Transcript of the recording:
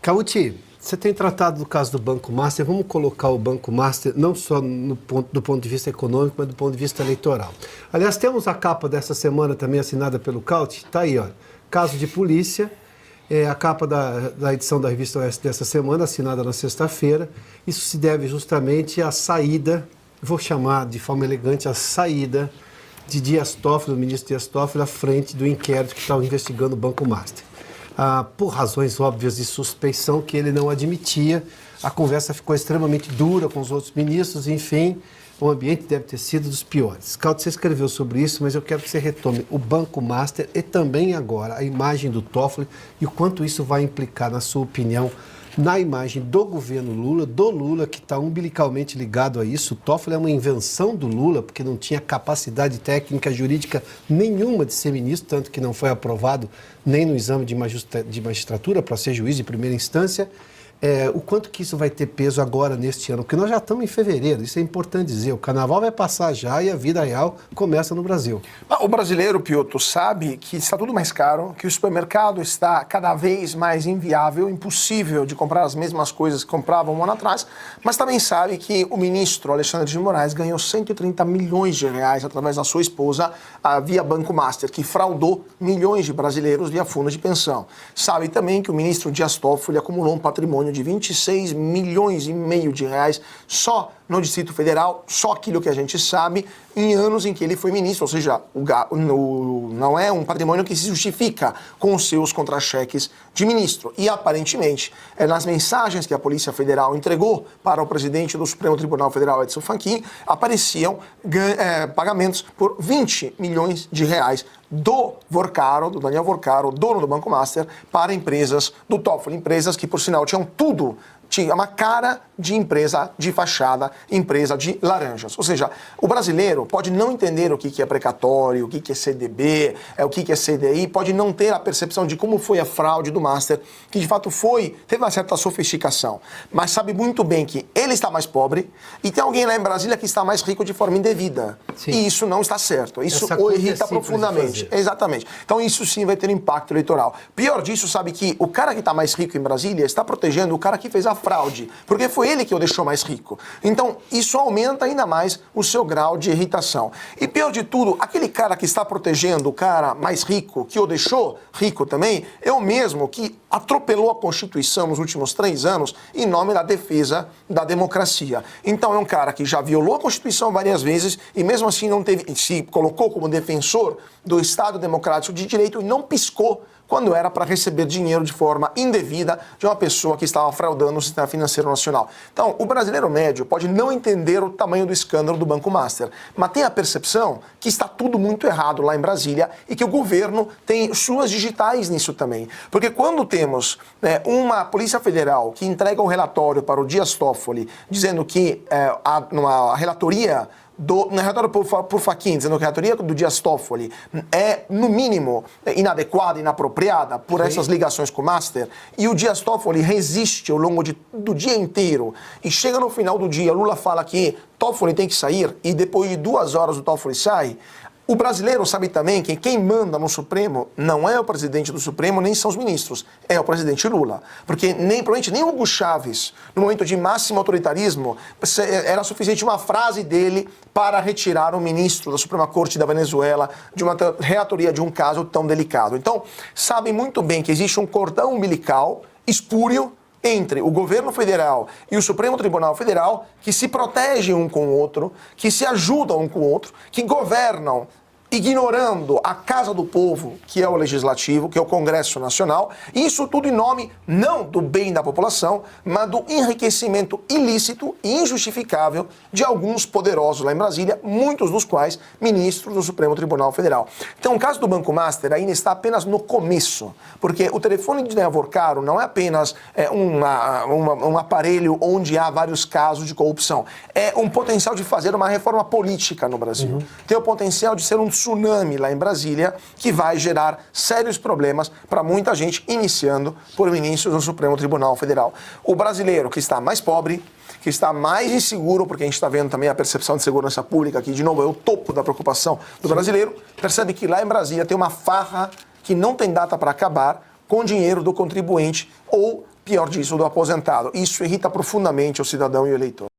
Cauti, você tem tratado do caso do Banco Master. Vamos colocar o Banco Master não só do ponto de vista econômico, mas do ponto de vista eleitoral. Aliás, temos a capa dessa semana também assinada pelo Cauti. Está aí, ó. Caso de polícia. A capa da edição da revista Oeste dessa semana, assinada na sexta-feira. Isso se deve justamente à saída, vou chamar de forma elegante, a saída de Dias Toffoli, do ministro Dias Toffoli, à frente do inquérito que está investigando o Banco Master. Por razões óbvias de suspeição que ele não admitia, a conversa ficou extremamente dura com os outros ministros, enfim, o ambiente deve ter sido dos piores. Cauti, você escreveu sobre isso, mas eu quero que você retome o Banco Master e também agora a imagem do Toffoli e o quanto isso vai implicar, na sua opinião, na imagem do governo Lula, do Lula, que está umbilicalmente ligado a isso. O Toffoli é uma invenção do Lula, porque não tinha capacidade técnica jurídica nenhuma de ser ministro, tanto que não foi aprovado nem no exame de magistratura para ser juiz de primeira instância. O quanto que isso vai ter peso agora, neste ano? Porque nós já estamos em fevereiro, isso é importante dizer. O carnaval vai passar já e a vida real começa no Brasil. O brasileiro, Piotr, sabe que está tudo mais caro, que o supermercado está cada vez mais inviável, impossível de comprar as mesmas coisas que comprava um ano atrás, mas também sabe que o ministro Alexandre de Moraes ganhou 130 milhões de reais através da sua esposa via Banco Master, que fraudou milhões de brasileiros via fundo de pensão. Sabe também que o ministro Dias Toffoli acumulou um patrimônio de 26 milhões e meio de reais só no Distrito Federal, só aquilo que a gente sabe, em anos em que ele foi ministro, ou seja, não é um patrimônio que se justifica com os seus contra-cheques de ministro. E aparentemente, nas mensagens que a Polícia Federal entregou para o presidente do Supremo Tribunal Federal, Edson Fachin, apareciam pagamentos por 20 milhões de reais do Daniel Vorcaro, dono do Banco Master, para empresas do Toffoli, empresas que, por sinal, tinham tudo, tinha uma cara de empresa de fachada, empresa de laranjas. Ou seja, o brasileiro pode não entender o que é precatório, o que é CDB, o que é CDI, pode não ter a percepção de como foi a fraude do Master, que de fato teve uma certa sofisticação, mas sabe muito bem que ele está mais pobre e tem alguém lá em Brasília que está mais rico de forma indevida. Sim. E isso não está certo. Isso o irrita profundamente. Exatamente. Então isso sim vai ter impacto eleitoral. Pior disso, sabe que o cara que está mais rico em Brasília está protegendo o cara que fez a fraude, porque foi ele que o deixou mais rico. Então, isso aumenta ainda mais o seu grau de irritação. E pior de tudo, aquele cara que está protegendo o cara mais rico, que o deixou rico também, é o mesmo que atropelou a Constituição nos últimos 3 anos em nome da defesa da democracia. Então, é um cara que já violou a Constituição várias vezes e mesmo assim se colocou como defensor do Estado Democrático de Direito e não piscou quando era para receber dinheiro de forma indevida de uma pessoa que estava fraudando o sistema financeiro nacional. Então, o brasileiro médio pode não entender o tamanho do escândalo do Banco Master, mas tem a percepção que está tudo muito errado lá em Brasília e que o governo tem suas digitais nisso também. Porque quando temos uma Polícia Federal que entrega um relatório para o Dias Toffoli dizendo que numa relatoria relatório por Fachin, dizendo que a relatoria do Dias Toffoli é, no mínimo, inadequada, inapropriada por essas ligações com o Master, e o Dias Toffoli resiste ao longo do dia inteiro, e chega no final do dia, Lula fala que Toffoli tem que sair, e depois de 2 horas o Toffoli sai. O brasileiro sabe também que quem manda no Supremo não é o presidente do Supremo, nem são os ministros, é o presidente Lula. Porque provavelmente nem Hugo Chávez, no momento de máximo autoritarismo, era suficiente uma frase dele para retirar o ministro da Suprema Corte da Venezuela de uma relatoria de um caso tão delicado. Então, sabem muito bem que existe um cordão umbilical espúrio entre o governo federal e o Supremo Tribunal Federal, que se protegem um com o outro, que se ajudam um com o outro, que governam ignorando a casa do povo, que é o Legislativo, que é o Congresso Nacional, e isso tudo em nome não do bem da população, mas do enriquecimento ilícito e injustificável de alguns poderosos lá em Brasília, muitos dos quais ministros do Supremo Tribunal Federal. Então, o caso do Banco Master ainda está apenas no começo, porque o telefone de Daniel Vorcaro não é apenas um aparelho onde há vários casos de corrupção, é um potencial de fazer uma reforma política no Brasil. Tem o potencial de ser um tsunami lá em Brasília que vai gerar sérios problemas para muita gente, iniciando por ministros do Supremo Tribunal Federal. O brasileiro que está mais pobre, que está mais inseguro, porque a gente está vendo também a percepção de segurança pública, que de novo é o topo da preocupação do brasileiro, percebe que lá em Brasília tem uma farra que não tem data para acabar, com dinheiro do contribuinte ou pior disso, do aposentado. Isso irrita profundamente o cidadão e o eleitor.